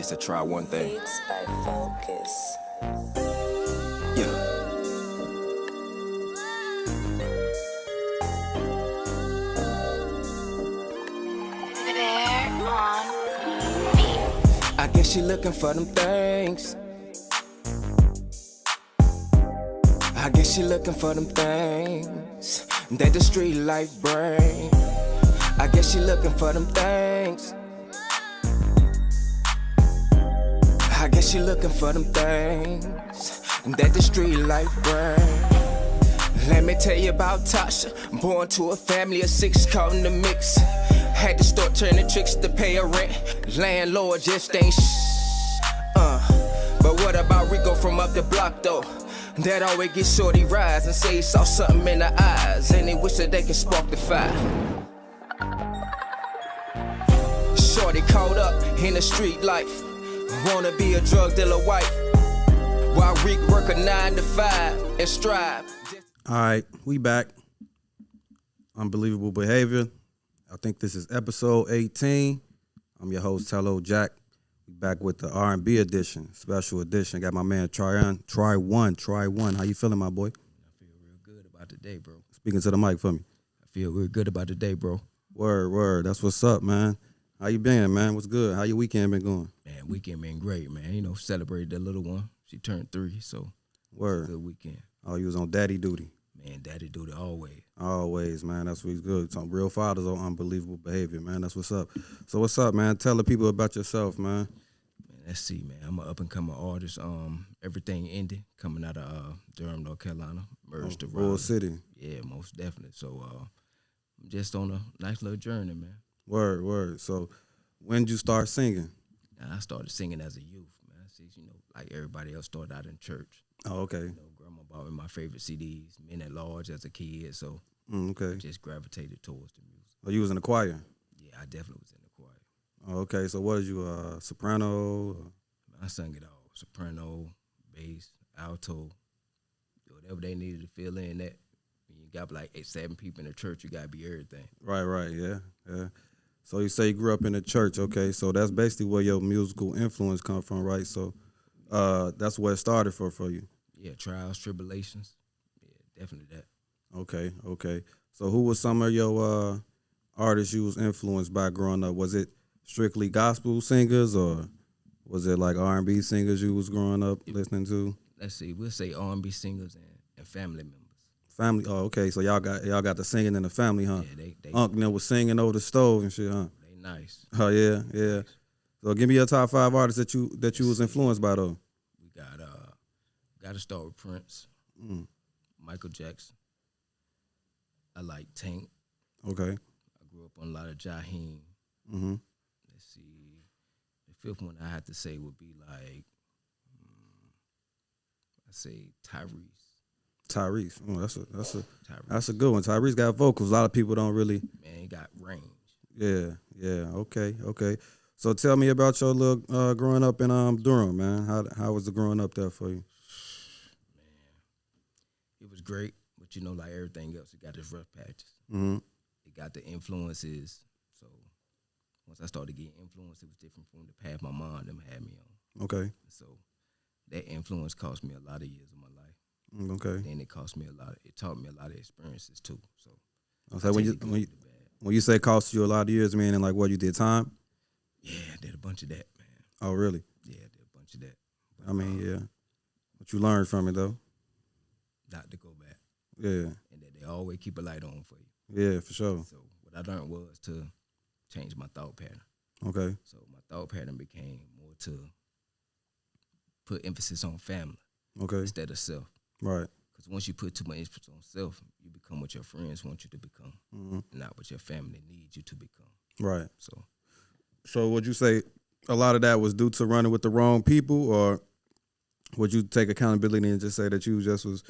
It's a try one thing. Beats by Focus. Yeah. They're on beat. I guess she looking for them things. I guess she looking for them things that the street life bring. I guess she looking for them things. I guess she looking for them things that the street life bring. Let me tell you about Tasha. Born to a family of 6, caught in the mix. Had to start turning tricks to pay her rent. Landlord just ain't But what about Rico from up the block though? That always gets shorty rise and say he saw something in her eyes, and they wish that they could spark the fire. Shorty caught up in the street life, wanna be a drug dealer wife, while Rick work a 9 to 5 and strive. All right, we back. Unbelievable Behavior. I think this is episode 18. I'm your host, Tello Jack. We back with the R&B edition, special edition. Got my man Try One. How you feeling, my boy? I feel real good about the day, bro. Speaking to the mic for me. I feel real good about the day, bro. Word. That's what's up, man. How you been, man? What's good? How your weekend been going? Man, weekend been great, man. You know, celebrated that little one. She turned 3, so Word. good weekend. Oh, you was on daddy duty. Man, daddy do it always. Always, man. That's what's good. Some real fathers on Unbelievable Behavior, man. That's what's up. So what's up, man? Tell the people about yourself, man. Man, let's see, man. I'm an up-and-coming artist. Everything indie, coming out of Durham, North Carolina. Merged to Rural Raleigh. City. Yeah, most definitely. So I'm just on a nice little journey, man. Word. So when did you start singing? Now, I started singing as a youth, man. See, you know, like everybody else started out in church. Oh, okay. You know, grandma bought me my favorite CDs, Men at Large as a kid, so Okay. just gravitated towards the music. Oh, you was in the choir? Yeah, I definitely was in the choir. Oh, okay. So what is you, soprano? I sung it all: soprano, bass, alto, whatever they needed to fill in. That when you got like 7 people in the church, you gotta be everything. Right. Yeah. So you say you grew up in the church. Okay. So that's basically where your musical influence come from, right? So that's where it started for you. Yeah, trials, tribulations. Yeah, definitely that. Okay. So who was some of your artists you was influenced by growing up? Was it strictly gospel singers, or was it like R&B singers you was growing up listening to? Let's see, we'll say R&B singers and family members. Family. Oh, okay. So y'all got the singing in the family, huh? Yeah, they Unc was singing over the stove and shit, huh? they nice. Oh yeah. So give me your top 5 artists that you was influenced by though. We got to start with Prince, Michael Jackson. I like Tank. Okay. I grew up on a lot of Jaheim. Mm-hmm. Let's see. The 5th one I have to say would be like, I say Tyrese. Oh, Tyrese. that's a good one. Tyrese got vocals. A lot of people don't really. Man, he got range. Yeah. Okay. So tell me about your little growing up in Durham, man. How was the growing up there for you? It was great, but you know, like everything else, it got its rough patches. Mm-hmm. It got the influences. So once I started getting influenced, it was different from the path my mom and them had me on. Okay. So that influence cost me a lot of years of my life. Okay. Then it taught me a lot of experiences too. So Okay. I When take you the good when with you, the bad. when you say cost you a lot of years, meaning like what you did time? Yeah, I did a bunch of that, man. Oh, really? Yeah, I did a bunch of that. But, I mean, yeah. What you learned from it though? not to go back. Yeah. And that they always keep a light on for you. Yeah, for sure. So what I learned was to change my thought pattern. Okay. So my thought pattern became more to put emphasis on family Okay. instead of self. Right. Because once you put too much emphasis on self, you become what your friends want you to become, Mm-hmm. not what your family needs you to become. Right. So Would you say a lot of that was due to running with the wrong people, or would you take accountability and just say that you just was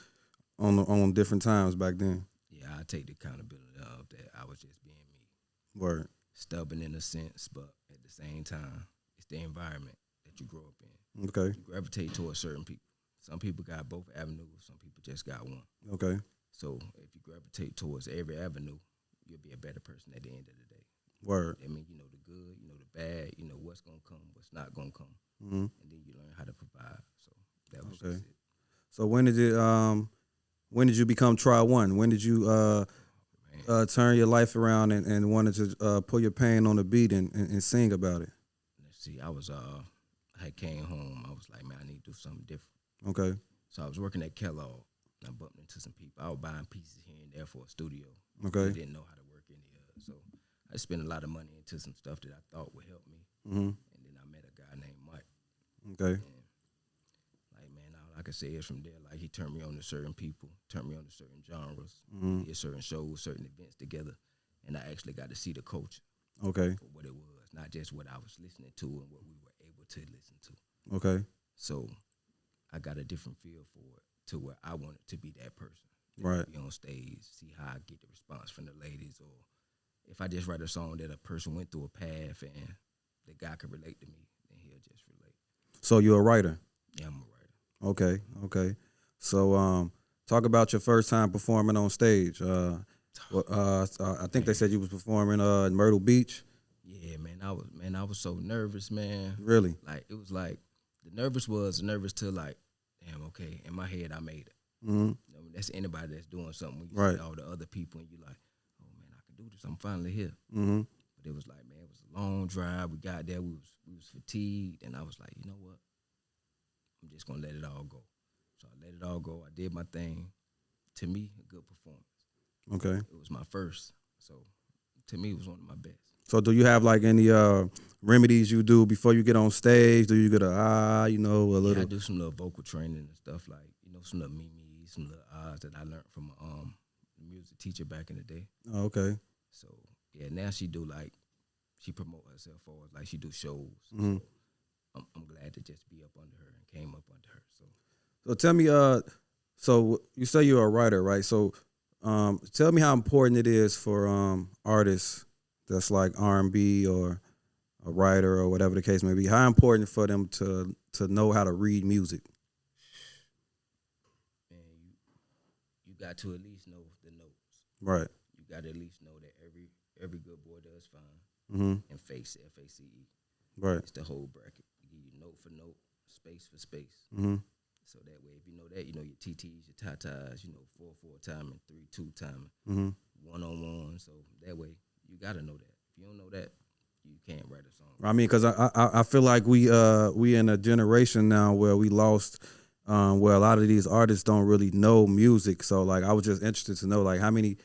on different times back then? yeah, I take the accountability of that. I was just being me, Word. stubborn in a sense, but at the same time, it's the environment that you grow up in. Okay. You gravitate towards certain people. Some people got both avenues. Some people just got one. Okay. So if you gravitate towards every avenue, you'll be a better person at the end of the day. Word. I mean, you know the good, you know the bad, you know what's gonna come, what's not gonna come, Mm-hmm. and then you learn how to provide. So that was Okay. just it. So when did you become Try One? When did you turn your life around and wanted to put your pain on the beat and sing about it? Let's see, I had came home. I was like, man, I need to do something different. Okay. So I was working at Kellogg. And I bumped into some people. I was buying pieces here and there for a studio. Okay. They didn't know how to work any of it. So I spent a lot of money into some stuff that I thought would help me. Mm-hmm. And then I met a guy named Mike. Okay. And like, man, all I can say is from there, like he turned me on to certain people, turned me on to certain genres, Mm-hmm. did certain shows, certain events together. And I actually got to see the culture Okay. for what it was, not just what I was listening to and what we were able to listen to. Okay. So I got a different feel for it to where I wanted to be that person. Right. Be on stage, see how I get the response from the ladies, or if I just write a song that a person went through a path and the guy could relate to me, then he'll just relate. So you're a writer. Yeah, I'm a writer. Okay. Okay. So talk about your first time performing on stage. I think they said you was performing in Myrtle Beach. Yeah, man, I was so nervous, man. Really? Like it was like the nervous to like, damn, okay. In my head, I made it. Mm-hmm. You know, that's anybody that's doing something. When you Right. see all the other people and you like, oh man, I can do this. I'm finally here. Mm-hmm. But it was like, man, it was a long drive. We got there, we was fatigued, and I was like, you know what? I'm just gonna let it all go. So I let it all go. I did my thing. To me, a good performance. Okay. It was my first. So to me, it was one of my best. So do you have like any remedies you do before you get on stage? Do you get a Yeah, little? I do some little vocal training and stuff like, some little mimes, some little odds that I learned from a music teacher back in the day. Oh, okay. So yeah, now she promote herself forward, like she do shows. Mhm. So I'm glad to just be up under her and came up under her. So tell me, so you say you're a writer, right? So tell me how important it is for artists that's like R&B or a writer or whatever the case may be. How important for them to know how to read music? Man, you got to at least know the notes. Right. You got to at least know that every good boy does fine. Mm-hmm. And face FACE. Right. It's the whole bracket. You give you note for note, space for space. Mm-hmm. So that way, if you know that, you know your TTs, your tatas, 4/4 timing, 3/2 timing, Mm-hmm. 1-on-1. So that way, you got to know that. If you don't know that, you can't write a song. I mean, because I feel like we in a generation now where we lost, where a lot of these artists don't really know music. So like, I was just interested to know like how many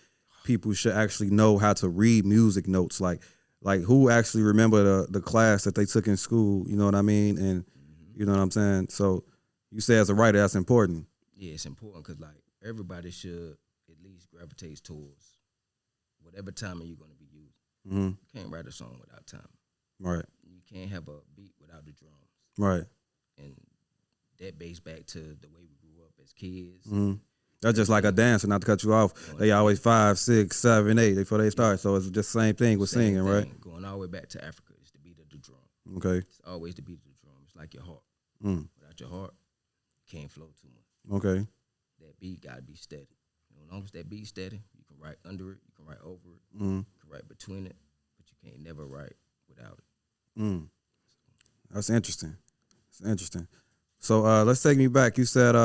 people should actually know how to read music notes. Like who actually remember the class that they took in school. You know what I mean? And you know what I'm saying. So you say as a writer, that's important. Yeah, it's important because like everybody should at least gravitate towards whatever timing you're going to be using. Mm-hmm. You can't write a song without timing. Right. You can't have a beat without the drums. Right. And that based back to the way we grew up as kids. Mm-hmm. That's just like a dancer, not to cut you off. They always 5, 6, 7, 8 before they start. So it's just the same thing with Same singing, thing, right? Going all the way back to Africa, it's the beat of the drum. Okay. It's always the beat of the drum. It's like your heart. Mm. Without your heart, you can't flow too much. Okay. That beat got to be steady. As long as that beat steady, you can write under it, you can write over it, Mm. you can write between it, but you can't never write without it. Mm. That's interesting. It's interesting. So let's take me back. You said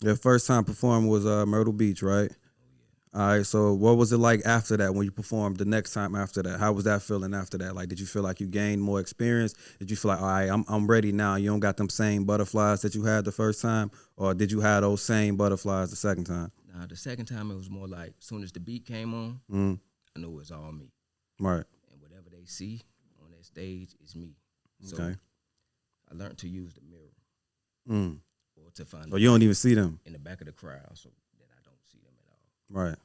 your first time performing was Myrtle Beach, right? Oh, All right. So what was it like after that when you performed the next time after that? How was that feeling after that? Like, did you feel like you gained more experience? Did you feel like, all right, I'm ready now? You don't got them same butterflies that you had the first time? Or did you have those same butterflies the second time? Now, the second time, it was more like, as soon as the beat came on, Mm. I knew it was all me. Right. And whatever they see on that stage is me. So Okay. I learned to use the mirror Mm. or to find So you don't even see them. in the back of the crowd so that I don't see them at all. Right.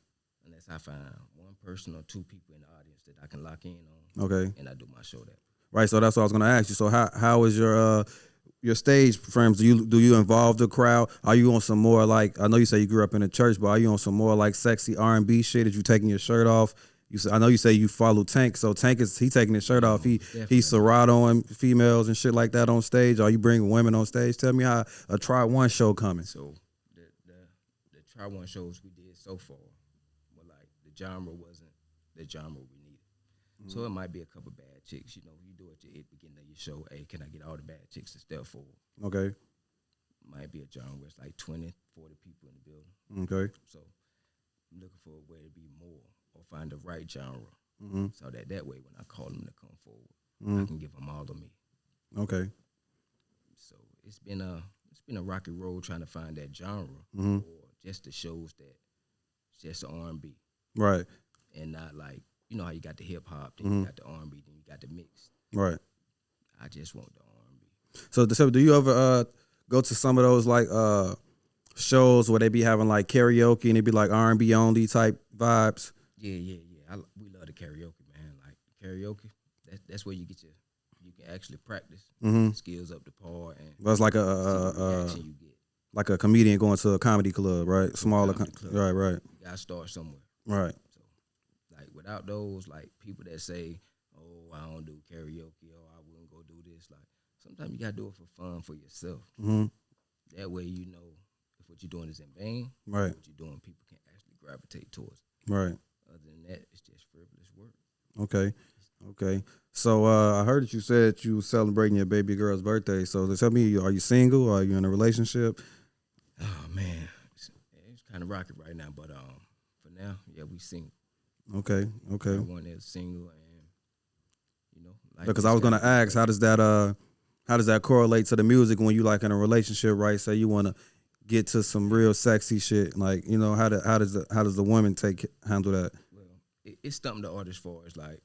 Unless I find one person or two people in the audience that I can lock in on, Okay. and I do my show that. Right. So that's what I was going to ask you. So how is your stage frames? Do you involve the crowd? Are you on some more like, I know you say you grew up in a church, but are you on some more like sexy R&B shit? Is you taking your shirt off? I know you say you follow Tank, so Tank he taking his shirt off. definitely. He's Seratoing females and shit like that on stage. Are you bringing women on stage? Tell me how a Try One show coming. So the Try One shows we did so far were like the genre wasn't the genre we needed. So it might be a couple bad chicks. You know, you do it at the beginning of your show. Hey, can I get all the bad chicks to step forward? Okay. Might be a genre where it's like 20, 40 people in the building. Okay. So I'm looking for a way to be more or find the right genre. Mm-hmm. So that way when I call them to come forward, I can give them all of me. Okay. So it's been a rocky road trying to find that genre Mm-hmm. or just the shows that it's just R&B Right. and not like, you know how you got the hip hop, then you got the R&B, then you got the mix. Right. I just want the R&B. So do you ever go to some of those like shows where they be having like karaoke and it be like R&B only type vibes? Yeah. We love the karaoke, man. Like karaoke, that's where you can actually practice skills up to par and Well, it's like see the reaction you get. like a comedian going to a comedy club, right? Smaller, Comedy club. right. You gotta start somewhere. Right. So, like without those, like people that say, "Oh, I don't do karaoke," or "I wouldn't go do this," like sometimes you gotta do it for fun for yourself. Mm-hmm. That way, you know if what you're doing is in vain. Right. What you're doing, people can actually gravitate towards. Right. Other than that, it's just frivolous work. Okay. So I heard that you said you were celebrating your baby girl's birthday. So tell me, are you single? Or are you in a relationship? Oh man, it's kind of rocky right now, but for now, yeah, we single. Okay. One is single, and you know, like Because I was gonna ask, how does that correlate to the music when you like in a relationship, right? Say you want to get to some real sexy shit, like you know, how does the woman handle that? Well, it's something the artist for. It's like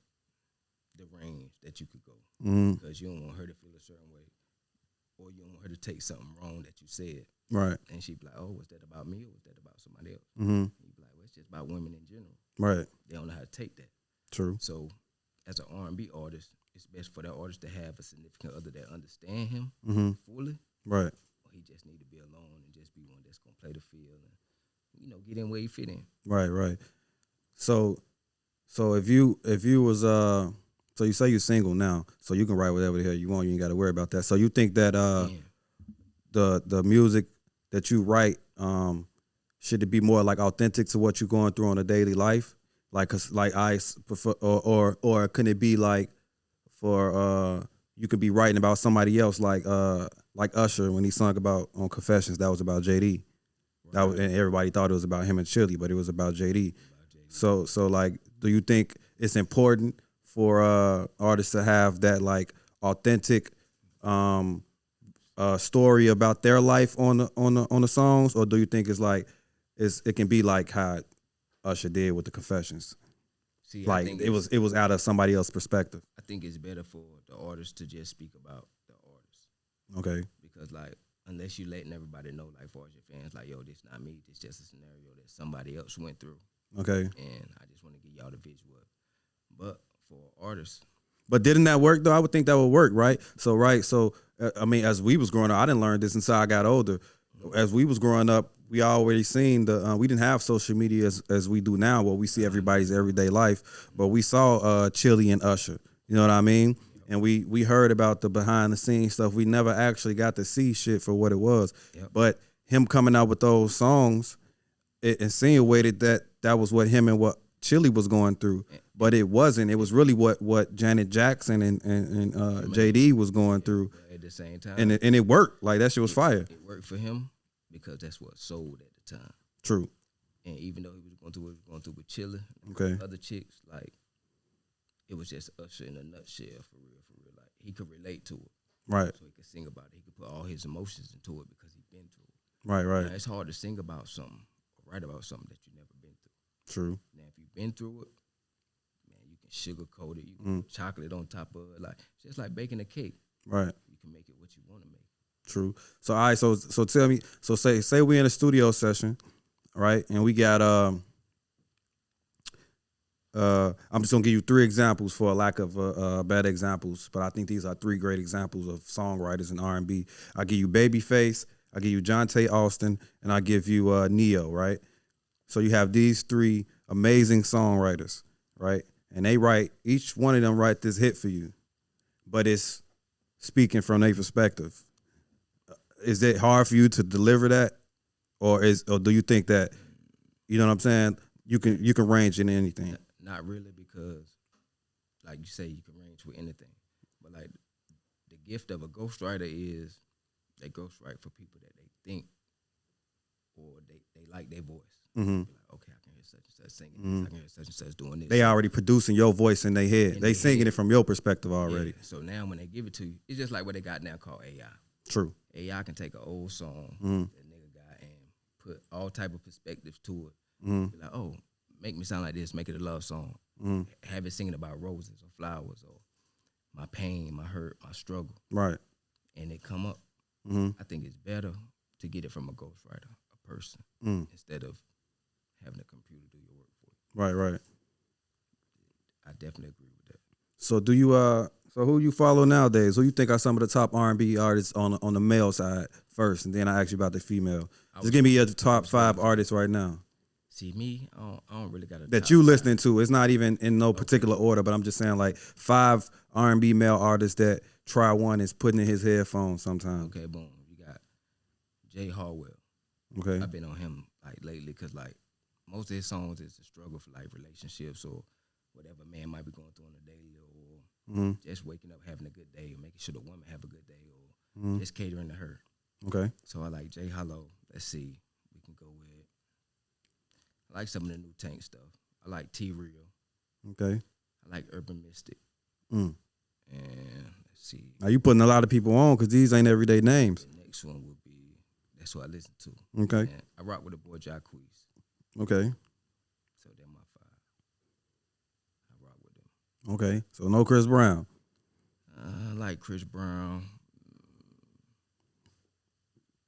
the range that you could go Mm-hmm. because you don't want her to feel a certain way, or you don't want her to take something wrong that you said, Right. and she'd be like, "Oh, was that about me or was that about somebody else?" Mm-hmm. You'd be like, "Well, it's just about women in general. Right. They don't know how to take that." True. So, as an R&B artist, it's best for that artist to have a significant other that understand him Mm-hmm. fully. Right. Or he just need to be alone and just be one that's gonna play the field and get in where he fit in. Right. So if you was so you say you're single now, so you can write whatever the hell you want. You ain't got to worry about that. So you think that Yeah. the music that you write should it be more like authentic to what you're going through on a daily life, like I prefer, or can it be like for you could be writing about somebody else like Usher when he sung about on Confessions, that was about JD. That was, and everybody thought it was about him and Chili, but it was about JD. So like, do you think it's important for artists to have that like authentic story about their life on the songs, or do you think it can be like how Usher did with the Confessions? See, Like it was out of somebody else's perspective. I think it's better for the artist to just speak about the artist. Okay. Because like unless you letting everybody know, like far as your fans, like, yo, this not me, this just a scenario that somebody else went through. Okay. And I just want to give y'all the visual. But for artists, But didn't that work though? I would think that would work, right? So I mean, as we was growing up, I didn't learn this until I got older. As we was growing up, we already seen we didn't have social media as we do now, where we see everybody's everyday life. But we saw Chili and Usher. You know what I mean? And we heard about the behind the scenes stuff. We never actually got to see shit for what it was. Yep. But him coming out with those songs, it insinuated that was what him and what Chili was going through. But it wasn't. It was really what Janet Jackson and JD was going through. but at the same time, And it worked. Like that shit was fire. it worked for him because that's what sold at the time. True. And even though he was going through what he was going through with Chilla, Okay. other chicks, like it was just Usher in a nutshell, for real. Like he could relate to it, Right. so he could sing about it. He could put all his emotions into it because he'd been through it. Right. Now, Right. it's hard to sing about something or write about something that you've never been through. True. Now, if you've been through it, man, you can sugarcoat it. You can put chocolate on top of it. Like it's just like baking a cake. Right. You can make it what you want to make. True. So all right. So tell me. So say we in a studio session, right? And we got I'm just gonna give you 3 examples for a lack of bad examples, but I think these are 3 great examples of songwriters in R&B. I give you Babyface, I give you Jonte Austin, and I give you Neo, right? So you have these 3 amazing songwriters, right? And they write, each one of them write this hit for you, but it's speaking from their perspective. Is it hard for you to deliver that, or do you think that, you know what I'm saying, you can range in anything? Not really, because like you say, you can range with anything. But like the gift of a ghostwriter is they ghostwrite for people that they think or they like their voice. Mm-hmm. Be like, okay, I can hear such and such singing this. I can hear such and such doing this. They already producing your voice in their head. They singing it from your perspective already. Yeah. So now when they give it to you, it's just like what they got now called AI. True. AI can take an old song that nigga got and put all type of perspectives to it. Be like, oh, make me sound like this, make it a love song. Have it singing about roses or flowers or my pain, my hurt, my struggle. Right. And it come up. I think it's better to get it from a ghostwriter, a person, instead of having a computer do your work for you. Right. I definitely agree with that. So do you so who you follow nowadays? Who you think are some of the top R&B artists on the male side first, and then I ask you about the female. Just give me your top 5 artists right now See, me, I don't really got a that top you five. listening to. It's not even in no particular order, but I'm just saying like 5 R&B male artists that try one is putting in his headphones sometimes. Okay, boom. You got Jay Harwell. Okay. I've been on him like lately because like most of his songs is a struggle for like relationships or whatever a man might be going through on a daily or just waking up having a good day or making sure the woman have a good day or just catering to her. Okay. So I like Jay Hollow. Let's see. We can go with I like some of the new Tank stuff. I like T Real. Okay. I like Urban Mystic. Mm. And let's see. Now you putting a lot of people on because these ain't everyday names. The next one would be that's what I listen to. Okay. And I rock with the boy Jacquees. Okay. So they're my 5. I rock with them. Okay. So no Chris Brown. I like Chris Brown.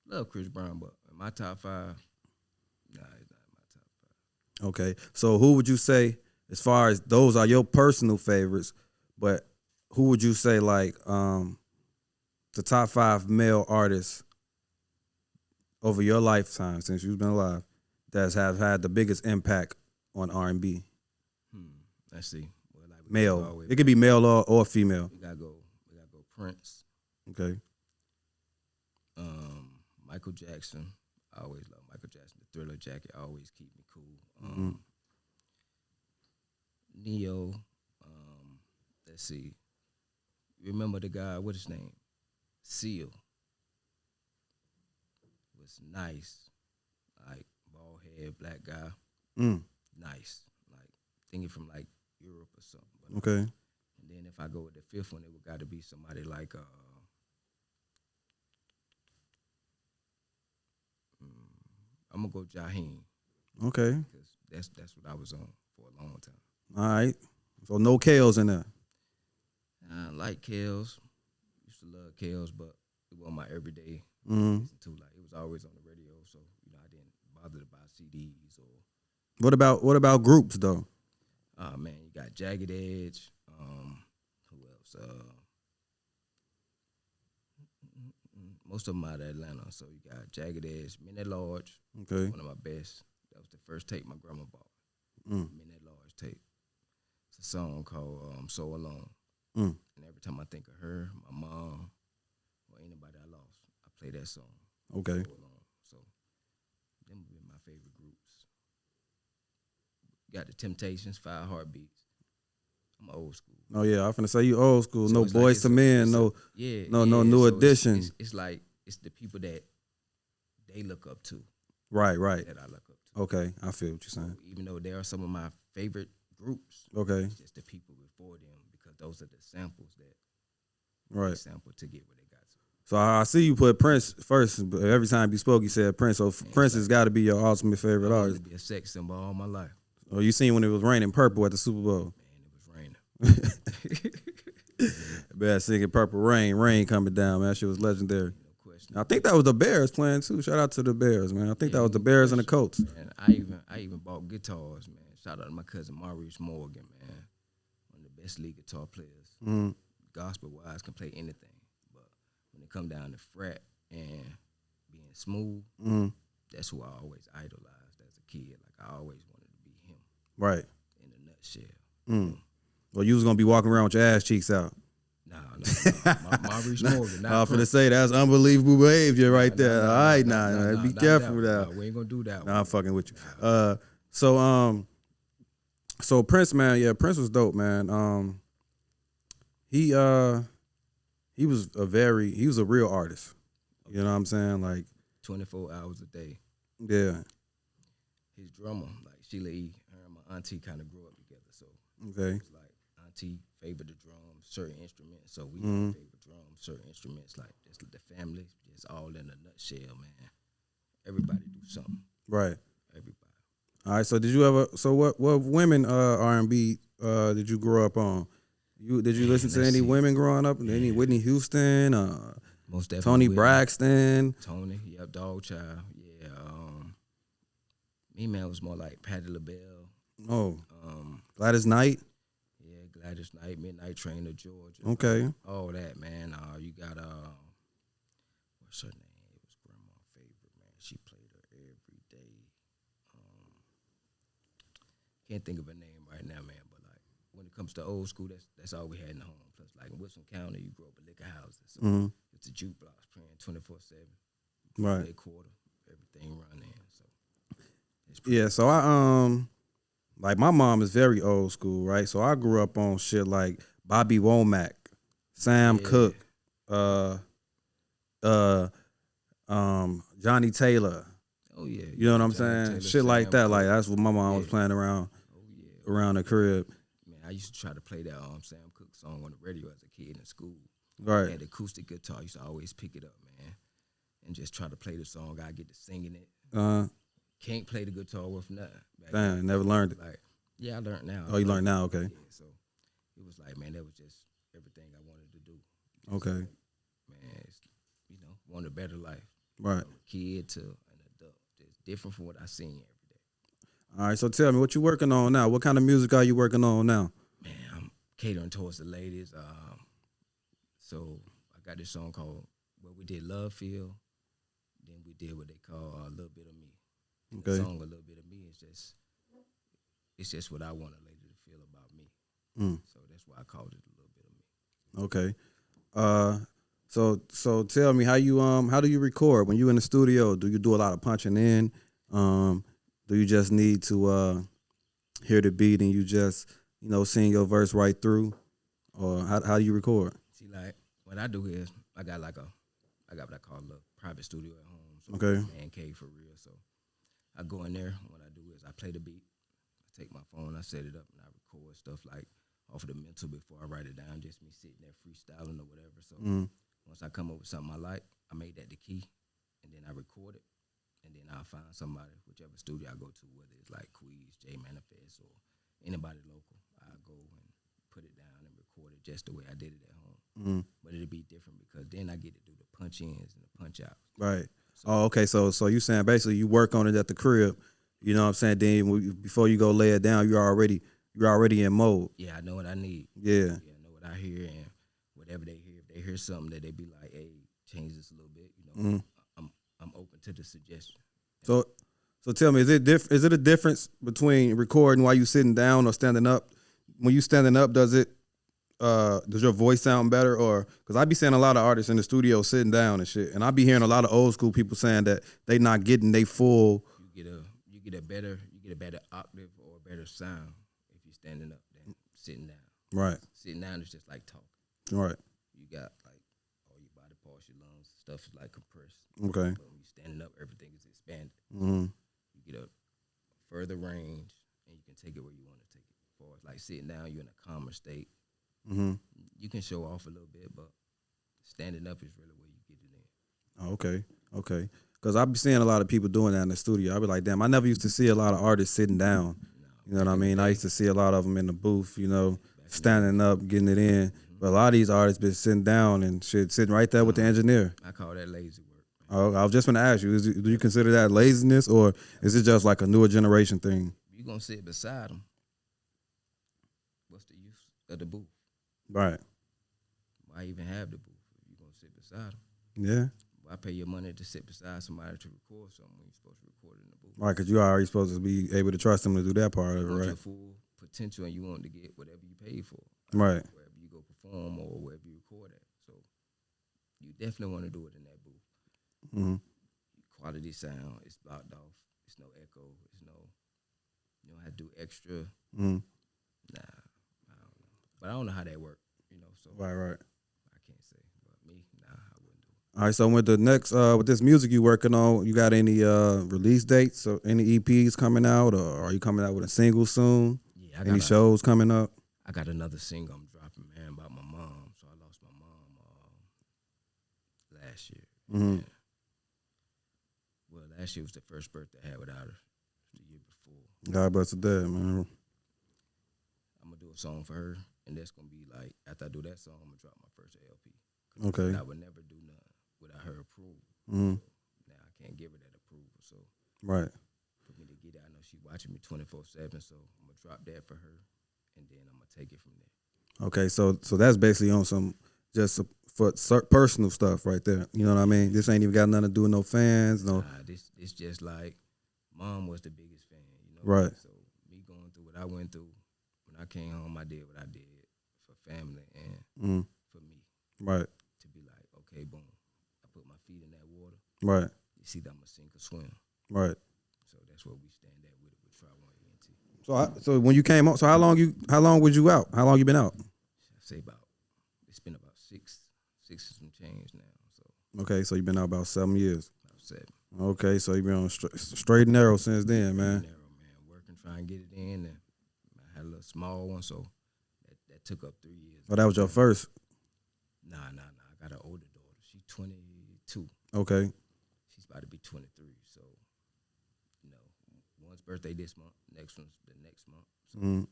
Love Chris Brown, but in my top 5, nah, he's not in my top 5. Okay. So who would you say, as far as those are your personal favorites, but who would you say like the top 5 male artists over your lifetime since you've been alive that have had the biggest impact on R&B? Let's see. Well, like Male. It could be male or female. We gotta go Prince. Okay. Michael Jackson. I always love Michael Jackson. The Thriller jacket always keep me cool. Neo. Let's see. Remember the guy? What's his name? Seal. Was nice. Like bald head, black guy. Nice. Like thinking from like Europe or something. But, Okay. and then if I go with the 5th one, it would got to be somebody like I'm gonna go Jaheim. Okay. Because that's what I was on for a long time. All right. So no Kales in there. I like Kales. Used to love Kales, but it wasn't my everyday Mm-hmm. listen to. Like it was always on the radio, so I didn't bother to buy CDs or. What about groups though? Oh man, you got Jagged Edge. Who else? Most of them out of Atlanta. So you got Jagged Edge, Men at Large. Okay. One of my best. That was the first tape my grandma bought. Mm. Men at Large tape. It's a song called So Alone. Mm. And every time I think of her, my mom, or anybody I lost, I play that song. Okay. So Alone. So them would be my favorite groups. Got the Temptations, 5 Heartbeats. I'm old school. Oh yeah, I'm finna say you old school. So No it's like Boys it's to a- Men. it's a- No. Yeah. No yeah, new so it's- edition. It's like it's the people that they look up to Right. that I look up to. Okay. I feel what you're So saying. even though they are some of my favorite groups, Okay. it's just the people before them because those are the samples that Right. they sampled to get where they got to. So I see you put Prince first, but every time you spoke, you said Prince. So Prince has got to be your ultimate favorite I artist. wanted to be a sex symbol all my life. Oh, you seen when it was raining purple at the Super Bowl? Man, it was raining. Bad singing Purple Rain, rain coming down, man. That shit was legendary. No question. I think that was the Bears playing too. Shout out to the Bears, man. I think that was the Bears and the Colts. And I even bought guitars, man. Shout out to my cousin Maurice Morgan, man. One of the best lead guitar players. Mm. Gospel wise, can play anything. But when it come down to fret and being smooth, Mm. that's who I always idolized as a kid. Like I always wanted to be him Right. in a nutshell. Mm. Well, you was gonna be walking around with your ass cheeks out. No. Maurice Morgan. Not I was finna Prince. say that's unbelievable behavior right Nah, there. nah, All right, nah, now nah, be nah, careful nah, now. nah, we ain't gonna do that. Nah, I'm fucking with you. So Prince, man, yeah, Prince was dope, man. he was a real artist. You know what I'm saying? Like, 24 hours a day. yeah. His drummer, like Sheila E., her and my auntie kind of grew up together. So Okay. it's like auntie favored the drums, certain instruments. So we favorite drums, certain instruments. Like just the family, just all in a nutshell, man. Everybody do something. Right. Everybody. All right. So did you ever? So what women R&B did you grow up on? Did you listen to let's any see. women growing up? Any Whitney Houston? Most definitely. Tony Whitney. Braxton? Tony, yep, Dog Child, yeah. Me, man, was more like Patti LaBelle. Oh, Um, Gladys Knight. yeah, Gladys Knight, Midnight Train to Georgia. Okay. All that, man. You got what's her name? It was grandma's favorite, man. She played her every day. Can't think of her name right now, man. But like when it comes to old school, that's all we had in the home. Plus, like in Wilson County, you grew up with liquor houses, so it's a jukebox playing 24/7. Right. Day quarter, everything running. So Yeah. So like my mom is very old school, right? So I grew up on shit like Bobby Womack, Sam Yeah. Cooke, Johnny Taylor. oh yeah, You know what I'm Johnny saying? Taylor, Shit like Sam that. Cooke. Like that's what my mom was Yeah. playing around Oh yeah, around the crib. man. I used to try to play that Sam Cooke song on the radio as a kid in school. I Right. had acoustic guitar. I used to always pick it up, man, and just try to play the song. I get to singing it. Can't play the guitar worth nothing. Back Damn, then. never learned it. Like, yeah, I learned now. Oh, you learned now, okay. Yeah, so it was like, man, that was just everything I wanted to do. Okay. Man, it's, want a better life. Right. From a kid to an adult. It's different from what I seen every day. All right. So tell me, what you working on now? What kind of music are you working on now? Man, I'm catering towards the ladies. So I got this song called, well, we did Love Feel. Then we did what they call A Little Bit of Me. Okay. The song A Little Bit of Me is just what I want a lady to feel about me. So that's why I called it A Little Bit of Me. Okay. So tell me how do you record when you in the studio? Do you do a lot of punching in? Do you just need to hear the beat and you just sing your verse right through, or how do you record? See, like what I do is I got what I call a private studio at home. So Okay. Man cave for real. So I go in there. What I do is I play the beat. I take my phone, I set it up, and I record stuff like off of the mental before I write it down. Just me sitting there freestyling or whatever. So once I come up with something I like, I make that the key, and then I record it, and then I'll find somebody, whichever studio I go to, whether it's like Queez, J Manifest, or anybody local. I'll go and put it down and record it just the way I did it at home. But it'll be different because then I get to do the punch ins and the punch outs. Right. Oh, okay. So you saying basically you work on it at the crib, you know what I'm saying? Then before you go lay it down, you're already in mode. Yeah, I know what I need. Yeah. I know what I hear, and whatever they hear, if they hear something that they be like, hey, change this a little bit, I'm open to the suggestion. So tell me, is it a difference between recording while you sitting down or standing up? When you standing up, does your voice sound better? Or because I be seeing a lot of artists in the studio sitting down and shit, and I be hearing a lot of old school people saying that they not getting they full. You get a better octave or a better sound if you're standing up than sitting down. Right. Sitting down is just like talking. Right. You got like all your body parts, your lungs, stuff is like compressed. Okay. But when you're standing up, everything is expanded. Mm-hmm. You get a further range, and you can take it where you want to take it. As far as like sitting down, you're in a calmer state. Mm-hmm. You can show off a little bit, but standing up is really where you get it in. Oh, okay. Because I be seeing a lot of people doing that in the studio. I be like, damn, I never used to see a lot of artists sitting down. You know what I mean? I used to see a lot of them in the booth, standing up, getting it in. But a lot of these artists been sitting down and shit, sitting right there with the engineer. I call that lazy work. Oh, I was just going to ask you, do you consider that laziness, or is it just like a newer generation thing? You're going to sit beside them. What's the use of the booth? Right. Why even have the booth if you're going to sit beside them? Yeah. Why pay your money to sit beside somebody to record something when you're supposed to record it in the booth? Right, because you already supposed to be able to trust them to do that part of You it, want right? your full potential, and you want to get whatever you paid for. Right. Wherever you go perform or wherever you record at. So you definitely want to do it in that booth. Mm-hmm. Quality sound, it's blocked off. It's no echo. You don't have to do extra. Mm-hmm. Nah, I don't know. But I don't know how that works, so Right. I can't say. But me, nah, I wouldn't do it. All right, so with the next with this music you working on, you got any release dates or any EPs coming out, or are you coming out with a single soon? Yeah, Any shows coming up? I got another single I'm dropping, man, about my mom. So I lost my mom last year. Mm-hmm. Yeah. Well, last year was the first birthday I had without her. The year before. God bless her dead, man. I'm gonna do a song for her, and that's gonna be like after I do that song, I'm gonna drop my first LP. Okay. I would never do nothing without her approval. Mm-hmm. So now I can't give her that approval. So Right. for me to get it, I know she watching me 24/7. So I'm gonna drop that for her, and then I'm gonna take it from there. Okay, so that's basically on some just personal stuff right there. You know what I mean? This ain't even got nothing to do with no fans, no. This just like mom was the biggest fan, you know. Right. So me going through what I went through, when I came home, I did what I did for family and for me. Right. To be like, okay, boom, I put my feet in that water. Right. It's either I'm gonna sink or swim. Right. So that's where we stand at with it with Try One ENT. So when you came out, so how long was you out? How long you been out? I say it's been about six and some change now. So Okay, so you've been out about 7 years. about 7. Okay, so you've been on straight and narrow since then, man. Narrow, man, working, trying to get it in, and I had a little small one, so that took up 3 years. Oh, that was your first. Nah. I got an older daughter. She's 22. Okay. She's about to be 23. So, you know, one's birthday this month, next one's the next month. So, Mm.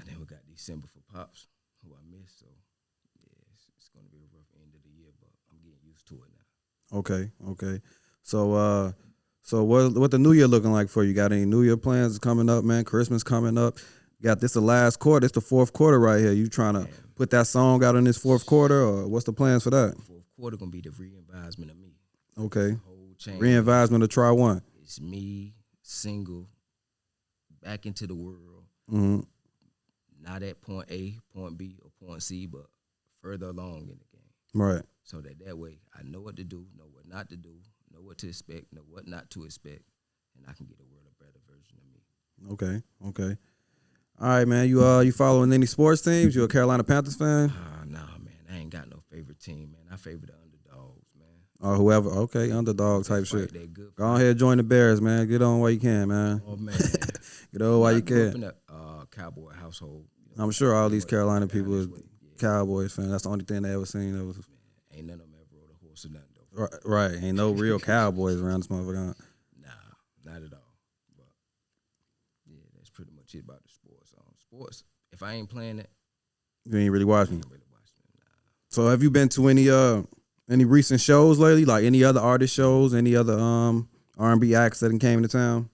then we got December for Pops, who I miss. So, yeah, it's going to be a rough end of the year, but I'm getting used to it now. Okay. So what the new year looking like for you? Got any new year plans coming up, man? Christmas coming up. You got this the last quarter. It's the fourth quarter right here. You trying to put that song out in this fourth quarter, or what's the plans for that? Fourth quarter going to be the re-advisement of me. Okay. Whole change. Re-advisement to Try One. It's me, single, back into the world. Mm-hmm. Not at point A, point B, or point C, but further along in the game. Right. So that way I know what to do, know what not to do, know what to expect, know what not to expect, and I can get a world of better version of me. Okay. All right, man. You following any sports teams? You a Carolina Panthers fan? Nah, man. I ain't got no favorite team, man. I favor the underdogs, man. Or whoever? Okay, underdog type shit. They good. Go ahead, join the Bears, man. Get on while you can, man. Oh man. Get on while you I grew up can. in a cowboy household. You know, I'm sure all these Carolina down people this is way, yeah. Cowboys fans. That's the only thing they ever seen. That was Ain't none of them ever rode a horse or nothing though. right. Ain't no real Cowboys around this motherfucker. Nah, not at all. But yeah, that's pretty much it about the sports. Sports. If I ain't playing it, You ain't really I watching. ain't really watching it. Nah. So have you been to any recent shows lately? Like any other artist shows? Any other R&B acts that came to town?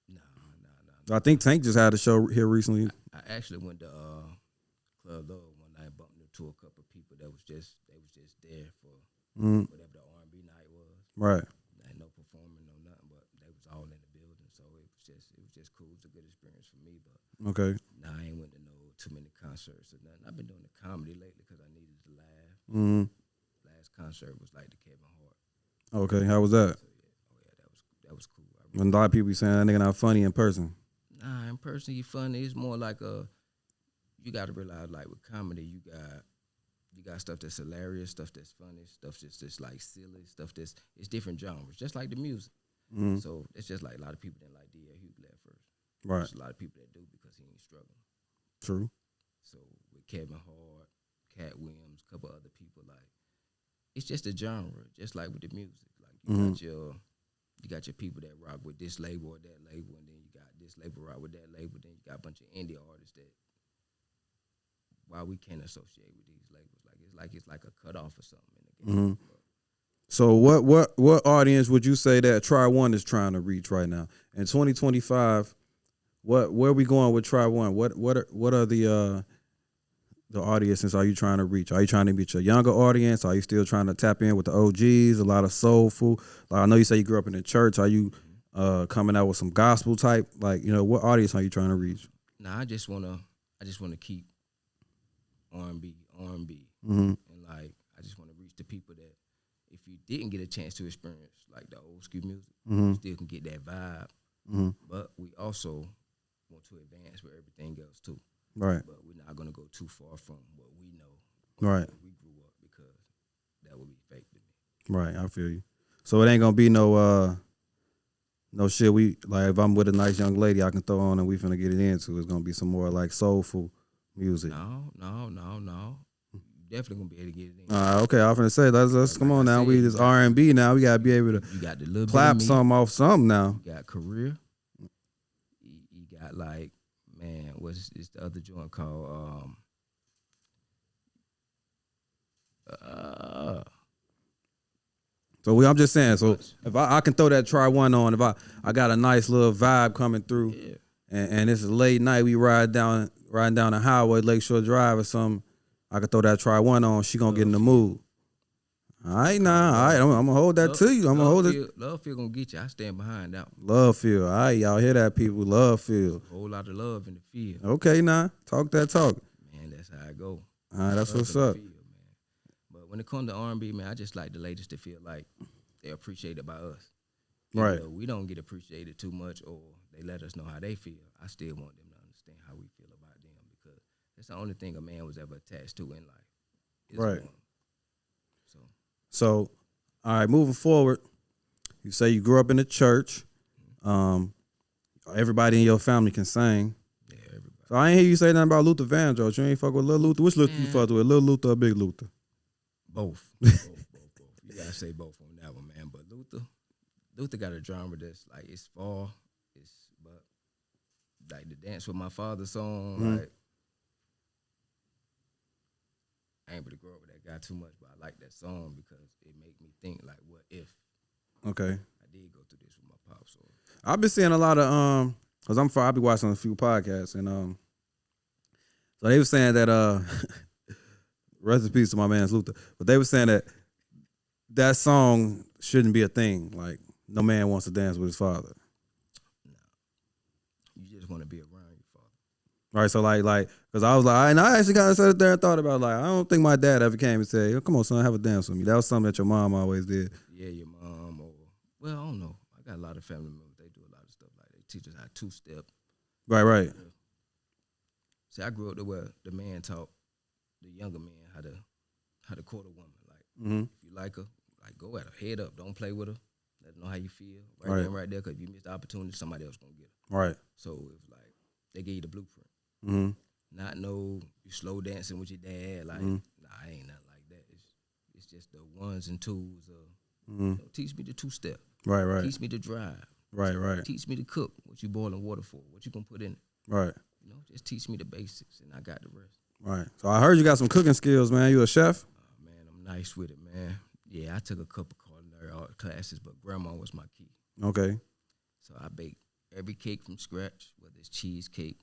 Nah. I think Tank just had a show here recently. I actually went to Club Love one night, bumped into a couple of people that was just there for whatever the R&B night was. Right. Ain't no performing, no nothing, but they was all in the building, so it was just cool. It was a good experience for me, but Okay. nah, I ain't went to too many concerts or nothing. I've been doing the comedy lately because I needed to laugh. Mm-hmm. Last concert was like the Kevin Hart. Okay. How was that? So yeah, that was cool. When a lot of people be saying that nigga not funny in person. Nah, in person you funny. It's more like you got to realize like with comedy you got stuff that's hilarious, stuff that's funny, stuff that's just like silly, stuff it's different genres, just like the music. Mm-hmm. So it's just like a lot of people didn't like D.L. Hughley at first. Right. There's a lot of people that do because he ain't struggling. True. So with Kevin Hart, Cat Williams, a couple other people, like it's just a genre, just like with the music. Like you got your people that rock with this label or that label, and then you got this label rock with that label, then you got a bunch of indie artists that why we can't associate with these labels. It's like a cutoff or something in the game. So what audience would you say that Try One is trying to reach right now? In 2025, where are we going with Try One? What are the audiences are you trying to reach? Are you trying to reach a younger audience? Are you still trying to tap in with the OGs? A lot of soulful. Like I know you say you grew up in the church. Are you coming out with some gospel type? Like, you know, what audience are you trying to reach? Nah, I just wanna keep R&B, Mm-hmm. and like I just wanna reach the people that if you didn't get a chance to experience like the old school music, you still can get that vibe. But we also want to advance with everything else too. Right. But we're not gonna go too far from what we know, Right. where we grew up, because that would be fake to me. Right, I feel you. So it ain't gonna be no shit. We like if I'm with a nice young lady, I can throw on and we finna get it into. It's gonna be some more like soulful music. No. You definitely gonna be able to get it in. Okay, I was finna say let's come Like on I now. said, We you just got- R&B now. We gotta be able to You got the little clap bit of me. something off something now. You got career. You got like, man, what's it's the other joint called? I'm just saying. So if I can throw that try one on, if I got a nice little vibe coming through, Yeah. and this is late night, we riding down the highway, Lakeshore Drive or something, I can throw that try one on. She gonna get in the mood. All right, now, all right, I'm gonna hold that to you. I'm gonna hold it. Love feel gonna get you. I stand behind that one. Love feel. All right, y'all hear that, people? Love feel. Whole lot of love in the field. Okay, now talk that talk. Man, that's how I go. All right, that's Love what's in the up. field, man. But when it comes to R&B, man, I just like the ladies to feel like they're appreciated by us. Even Right. though we don't get appreciated too much, or they let us know how they feel, I still want them to understand how we feel about them, because that's the only thing a man was ever attached to in life. Is a Right. woman. So, all right, moving forward, you say you grew up in the church. Everybody in your family can sing. Yeah, everybody. So I ain't hear you say nothing about Luther Vandross. You ain't fuck with Lil Luther. Which Luther you Man. fuck with, Lil Luther or Big Luther? Both. both. You gotta say both on that one, man. But Luther got a genre that's like it's but like the Dance with My Father song, like I ain't really grow up with that guy too much, but I like that song because it made me think like, what if Okay. I did go through this with my pops? Or I've been seeing a lot of cause I be watching a few podcasts and so they were saying that rest in peace to my man's Luther, but they were saying that song shouldn't be a thing. Like no man wants to dance with his father. you just want to be around your father. Right, so like, cause I was like, and I actually kind of sat there and thought about like, I don't think my dad ever came and said, "Yo, come on, son, have a dance with me." That was something that your mom always did. Yeah, your mom, or well, I don't know. I got a lot of family members. They do a lot of stuff like they teach us how to two-step. Right. See, I grew up to where the man taught the younger man how to court a woman. Like, if you like her, like go at her, head up, don't play with her. Let her know how you feel, Right. there and right there. Because if you miss the opportunity, somebody else gonna get her. Right. So if like they give you the blueprint, not know you slow dancing with your dad, like nah, I ain't nothing like that. It's just the ones and twos. You know, teach me the two-step. Right. Teach me to drive. Right. Teach me to cook. What you boiling water for? What you gonna put in it? Right. You know, just teach me the basics, and I got the rest. Right. So I heard you got some cooking skills, man. You a chef? Oh, man, I'm nice with it, man. Yeah, I took a couple culinary art classes, but grandma was my key. Okay. So I bake every cake from scratch, whether it's cheesecake,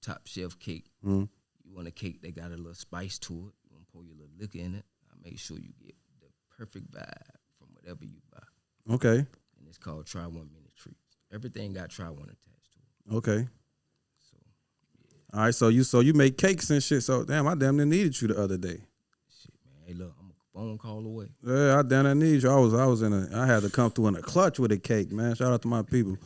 top shelf cake. You want a cake that got a little spice to it. You want to pour your little liquor in it. I make sure you get the perfect vibe from whatever you buy. Okay. And it's called Try One Mini Treats. Everything got Try One attached to it. Okay. So, All right. So you make cakes and shit. So damn, I damn near needed you the other day. shit, man. Hey, look, I'm a phone call away. Yeah, I damn near need you. I had to come through in a clutch with a cake, man. Shout out to my people.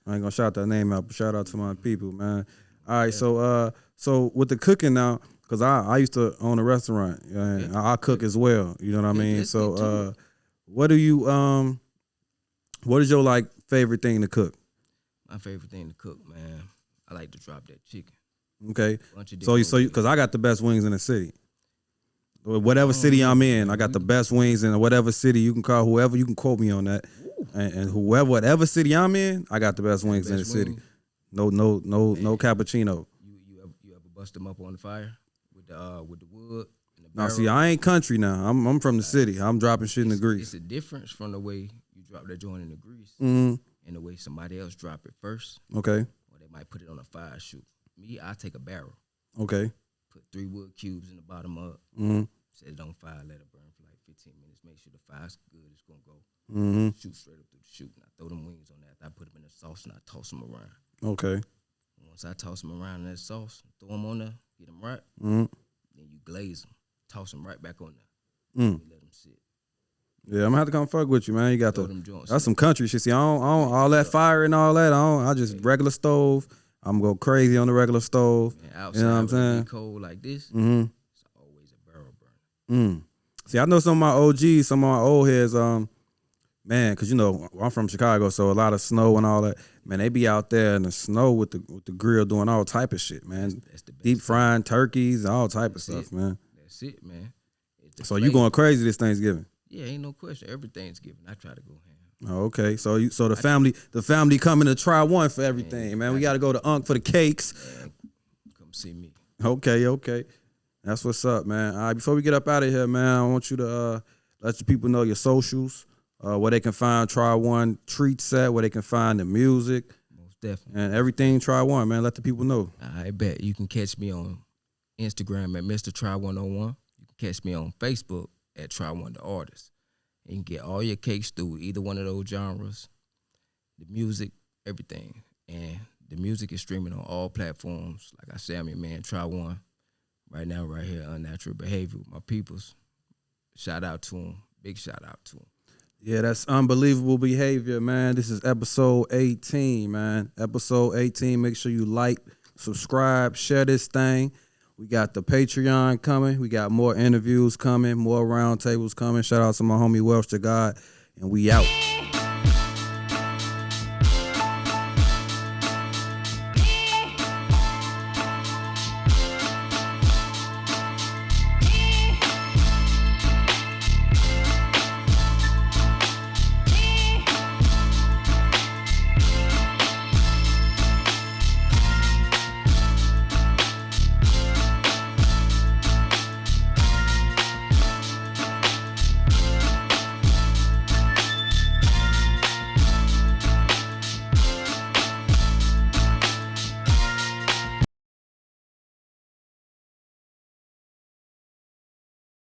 I ain't gonna shout that name out, but shout out to my people, man. All right, so with the cooking now, cause I used to own a restaurant. And I cook as well. You know what I mean? let's get to So what is your like favorite thing to cook? My favorite thing to cook, man, I like to drop that chicken. Okay. Bunch of So different cause I got the best wings in the city. Whatever city I'm in, I got the best wings in whatever city. You can call whoever, you can quote me on that. And whatever city I'm in, I got the best wings in the best city. wings? No cappuccino. You ever bust them up on the fire with the wood and the Now barrel? see, I ain't country now. I'm from the city. I'm dropping shit in the It's grease. a difference from the way you drop that joint in the grease and the way somebody else drop it first, Okay. or they might put it on a fire shoot. Me, I take a barrel, Okay. put 3 wood cubes in the bottom of it, set it on fire, let it burn for like 15 minutes, make sure the fire's good, it's gonna go. Shoot straight up through the chute, and I throw them wings on that. I put them in the sauce and I toss them around. Okay. And once I toss them around in that sauce, throw them on there, get them right, then you glaze them, toss them right back on there, and let them sit. Yeah, I'm gonna have to come fuck with you, man. You got Throw them joints that's in some country shit. See, I don't all that fire and all that. I just regular stove. I'm gonna go crazy on the regular stove. And outside, You know what I'm when it saying? be cold like this, Mm-hmm. it's always a barrel burner. See, I know some of my OGs, some of my old heads, man, because you know I'm from Chicago, so a lot of snow and all that. Man, they be out there in the snow with the grill doing all type of shit, man. That's the best Deep part. frying turkeys, all type of That's stuff, it. man. That's it, man. It's the So you flavor. going crazy this Thanksgiving? Yeah, ain't no question. Everything's given. I try to go ham. Oh, okay. So the family coming to try one for everything, man. We got to go to Unc for the cakes. Man, come see me. Okay. That's what's up, man. All right, before we get up out of here, man, I want you to let your people know your socials, where they can find Try One treats at, where they can find the music Most definitely. and everything Try One, man. Let the people know. I bet you can catch me on Instagram at Mr. Try 101. You can catch me on Facebook at Try One the Artist. And you can get all your cakes through either one of those genres, the music, everything. And the music is streaming on all platforms. Like I said, I'm your man, Try One. Right now, right here, Unnatural Behavior with my peoples. Shout out to them. Big shout out to them. Yeah, that's unbelievable behavior, man. This is episode 18, man. Episode 18. Make sure you like, subscribe, share this thing. We got the Patreon coming. We got more interviews coming, more roundtables coming. Shout out to my homie Welsh to God. And we out.